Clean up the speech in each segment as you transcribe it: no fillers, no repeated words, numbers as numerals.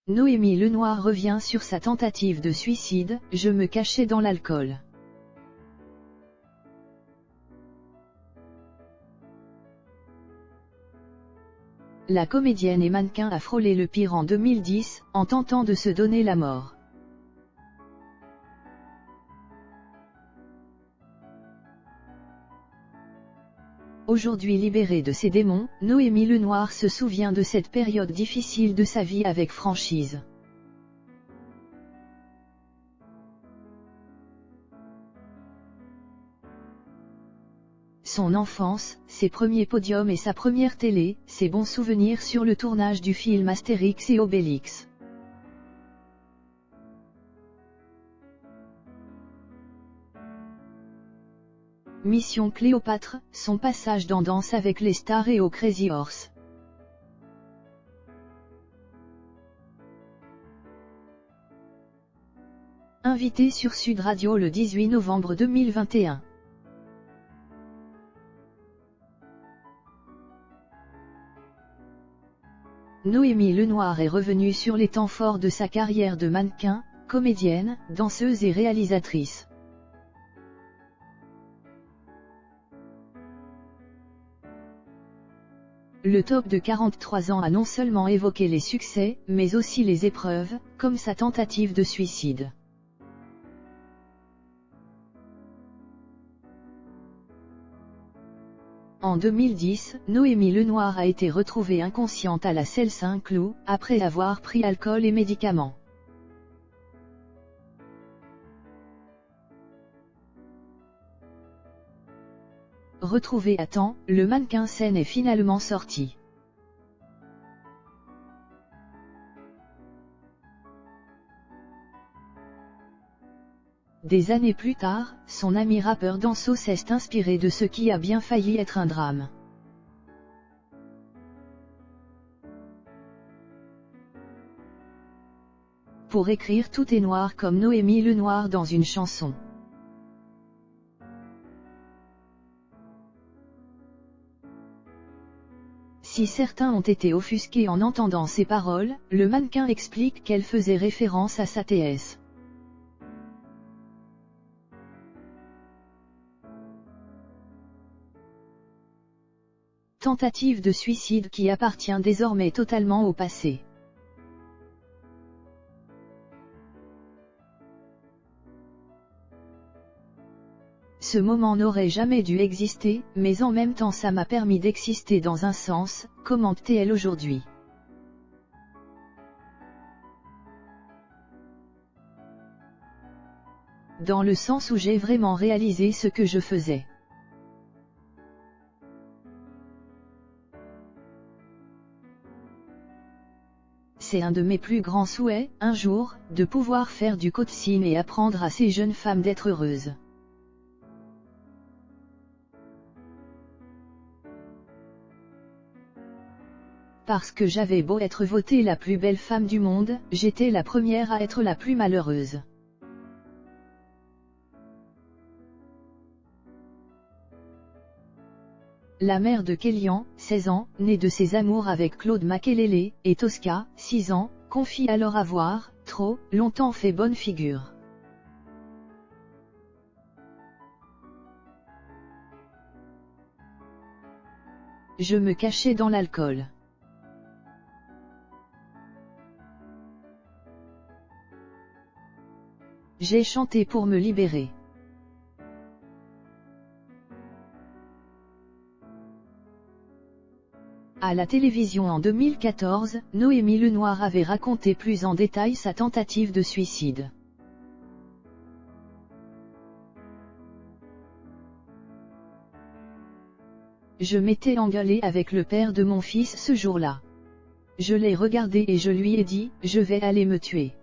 Noémie Lenoir revient sur sa tentative de suicide, je me cachais dans l'alcool. La comédienne et mannequin a frôlé le pire en 2010, en tentant de se donner la mort. Aujourd'hui libérée de ses démons, Noémie Lenoir se souvient de cette période difficile de sa vie avec franchise. Son enfance, ses premiers podiums et sa première télé, ses bons souvenirs sur le tournage du film Astérix et Obélix. Mission Cléopâtre, son passage dans Danse avec les stars et au Crazy Horse. Invité sur Sud Radio le 18 novembre 2021. Noémie Lenoir est revenue sur les temps forts de sa carrière de mannequin, comédienne, danseuse et réalisatrice. Le top de 43 ans a non seulement évoqué les succès, mais aussi les épreuves, comme sa tentative de suicide. En 2010, Noémie Lenoir a été retrouvée inconsciente à la Selle Saint-Cloud, après avoir pris alcool et médicaments. Retrouvé à temps, le mannequin scène est finalement sorti. Des années plus tard, son ami rappeur Damso s'est inspiré de ce qui a bien failli être un drame. Pour écrire Tout est noir comme Noémie Lenoir dans une chanson. Si certains ont été offusqués en entendant ces paroles, le mannequin explique qu'elle faisait référence à sa TS. Tentative de suicide qui appartient désormais totalement au passé. Ce moment n'aurait jamais dû exister, mais en même temps ça m'a permis d'exister dans un sens, commente-t-elle aujourd'hui. Dans le sens où j'ai vraiment réalisé ce que je faisais. C'est un de mes plus grands souhaits, un jour, de pouvoir faire du coaching et apprendre à ces jeunes femmes d'être heureuses. Parce que j'avais beau être votée la plus belle femme du monde, j'étais la première à être la plus malheureuse. La mère de Kélian, 16 ans, née de ses amours avec Claude Makélélé, et Tosca, 6 ans, confie alors avoir, trop, longtemps fait bonne figure. Je me cachais dans l'alcool. J'ai chanté pour me libérer. À la télévision en 2014, Noémie Lenoir avait raconté plus en détail sa tentative de suicide. Je m'étais engueulée avec le père de mon fils ce jour-là. Je l'ai regardé et je lui ai dit, je vais aller me tuer.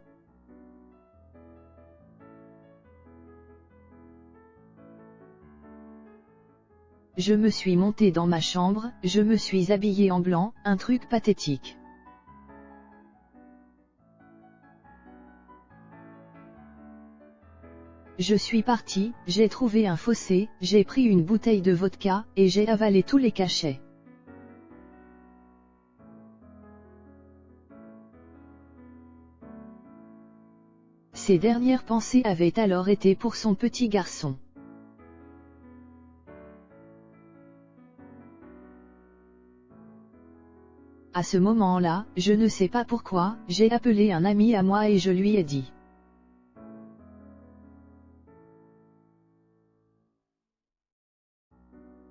Je me suis montée dans ma chambre, je me suis habillée en blanc, un truc pathétique. Je suis partie, j'ai trouvé un fossé, j'ai pris une bouteille de vodka, et j'ai avalé tous les cachets. Ses dernières pensées avaient alors été pour son petit garçon. À ce moment-là, je ne sais pas pourquoi, j'ai appelé un ami à moi et je lui ai dit.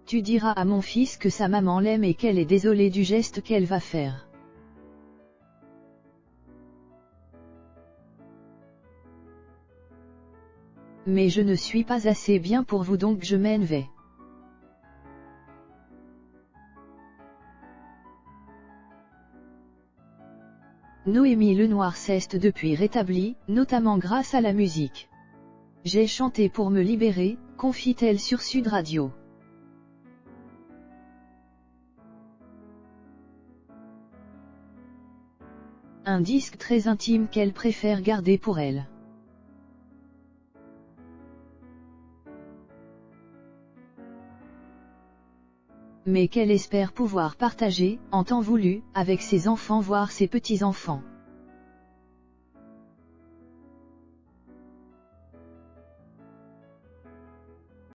Tu diras à mon fils que sa maman l'aime et qu'elle est désolée du geste qu'elle va faire. Mais je ne suis pas assez bien pour vous donc je m'en vais. Noémie Lenoir s'est depuis rétablie, notamment grâce à la musique. J'ai chanté pour me libérer, confie-t-elle sur Sud Radio. Un disque très intime qu'elle préfère garder pour elle. Mais qu'elle espère pouvoir partager, en temps voulu, avec ses enfants voire ses petits-enfants.